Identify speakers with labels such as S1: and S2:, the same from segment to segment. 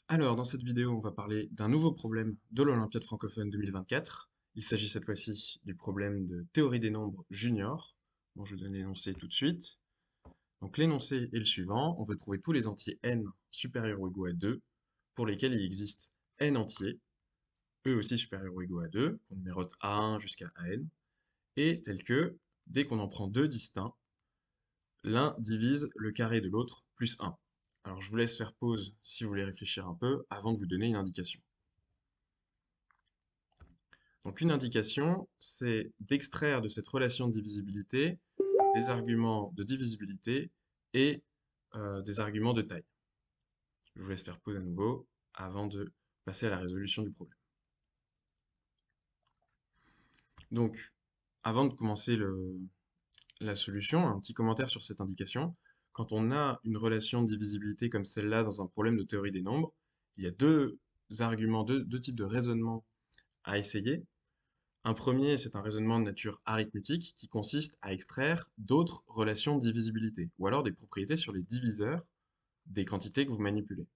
S1: Alors, dans cette vidéo, on va parler d'un nouveau problème de l'Olympiade francophone 2024. Il s'agit cette fois-ci du problème de théorie des nombres junior. Bon, je vais donner l'énoncé tout de suite. Donc, l'énoncé est le suivant. On veut trouver tous les entiers n supérieurs ou égaux à 2 pour lesquels il existe n entiers, eux aussi supérieurs ou égaux à 2, qu'on numérote A1 jusqu'à AN, et tels que, dès qu'on en prend deux distincts, l'un divise le carré de l'autre plus 1. Alors, je vous laisse faire pause si vous voulez réfléchir un peu avant de vous donner une indication. Donc une indication, c'est d'extraire de cette relation de divisibilité des arguments de divisibilité et des arguments de taille. Je vous laisse faire pause à nouveau avant de passer à la résolution du problème. Donc, avant de commencer la solution, un petit commentaire sur cette indication. Quand on a une relation de divisibilité comme celle-là dans un problème de théorie des nombres, il y a deux arguments, deux types de raisonnement à essayer. Un premier, c'est un raisonnement de nature arithmétique qui consiste à extraire d'autres relations de divisibilité, ou alors des propriétés sur les diviseurs des quantités que vous manipulez.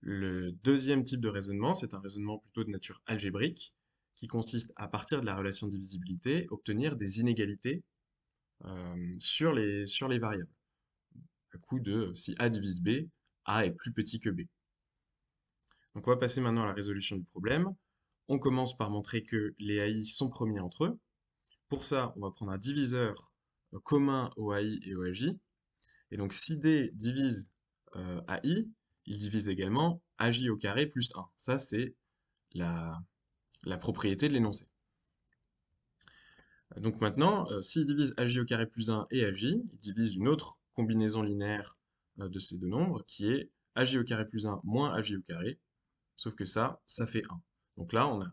S1: Le deuxième type de raisonnement, c'est un raisonnement plutôt de nature algébrique, qui consiste à partir de la relation de divisibilité, obtenir des inégalités sur les variables, à coup de si A divise B, A est plus petit que B. Donc on va passer maintenant à la résolution du problème. On commence par montrer que les AI sont premiers entre eux. Pour ça, on va prendre un diviseur commun au AI et au AJ. Et donc, si D divise AI, il divise également AJ au carré plus 1. Ça, c'est la, la propriété de l'énoncé. Donc maintenant, s'il divise AJ au carré plus 1 et AJ, il divise une autre combinaison linéaire de ces deux nombres, qui est AJ au carré plus 1 moins AJ au carré, sauf que ça fait 1. Donc là, on a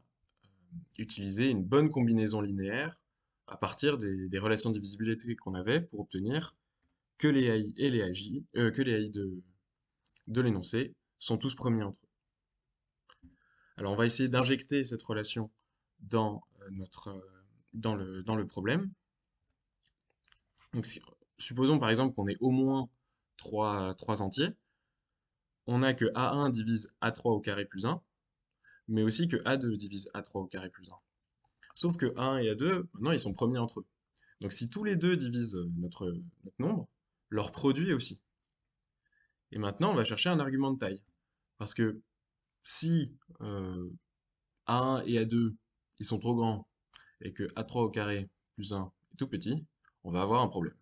S1: utilisé une bonne combinaison linéaire à partir des relations de divisibilité qu'on avait pour obtenir que les AI et les AJ, que les AI de l'énoncé sont tous premiers entre eux. Alors on va essayer d'injecter cette relation dans, dans le problème. Donc, supposons par exemple qu'on ait au moins 3 entiers. On a que A1 divise A3 au carré plus 1, mais aussi que A2 divise A3 au carré plus 1. Sauf que A1 et A2, maintenant, ils sont premiers entre eux. Donc si tous les deux divisent notre nombre, leur produit aussi. Et maintenant, on va chercher un argument de taille. Parce que si A1 et A2, ils sont trop grands, et que A3 au carré plus 1 est tout petit, on va avoir un problème.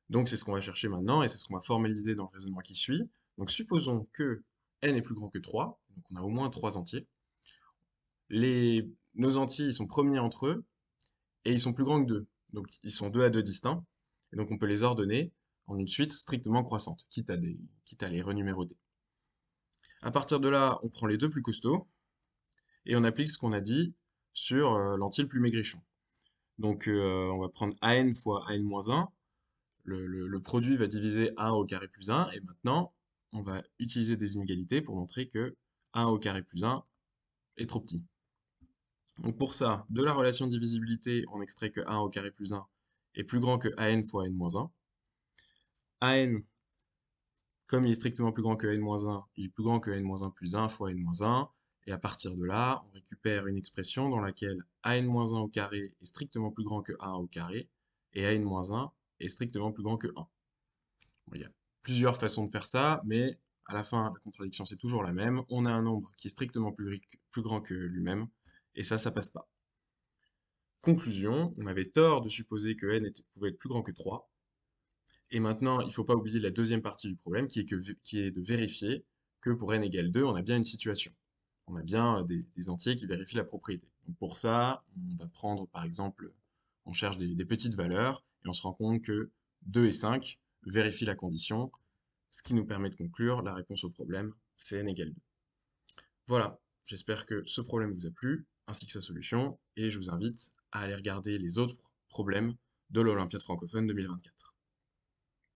S1: Donc c'est ce qu'on va chercher maintenant, et c'est ce qu'on va formaliser dans le raisonnement qui suit. Donc supposons que n est plus grand que 3, donc on a au moins 3 entiers. Nos entiers, ils sont premiers entre eux, et ils sont plus grands que 2. Donc ils sont 2 à 2 distincts, et donc on peut les ordonner en une suite strictement croissante, quitte à les renuméroter. À partir de là, on prend les deux plus costauds, et on applique ce qu'on a dit sur l'entier le plus maigrichon. Donc on va prendre an fois an-1, le produit va diviser 1 au carré plus 1, et maintenant on va utiliser des inégalités pour montrer que 1 au carré plus 1 est trop petit. Donc pour ça, de la relation de divisibilité, on extrait que 1 au carré plus 1 est plus grand que an fois n-1. An, comme il est strictement plus grand que n-1, il est plus grand que n-1 plus 1 fois n-1, et à partir de là, on récupère une expression dans laquelle an-1 au carré est strictement plus grand que 1 au carré, et an-1 est strictement plus grand que 1. Bon, il y a plusieurs façons de faire ça, mais à la fin, la contradiction, c'est toujours la même. On a un nombre qui est strictement plus grand que lui-même, et ça passe pas. Conclusion, on avait tort de supposer que pouvait être plus grand que 3. Et maintenant, il ne faut pas oublier la deuxième partie du problème, qui est de vérifier que pour n égale 2, on a bien une situation. On a bien des entiers qui vérifient la propriété. Donc pour ça, on va prendre par exemple, on cherche des petites valeurs, et on se rend compte que 2 et 5 vérifient la condition, ce qui nous permet de conclure la réponse au problème, c'est n égale 2. Voilà, j'espère que ce problème vous a plu, ainsi que sa solution, et je vous invite à aller regarder les autres problèmes de l'Olympiade francophone 2024.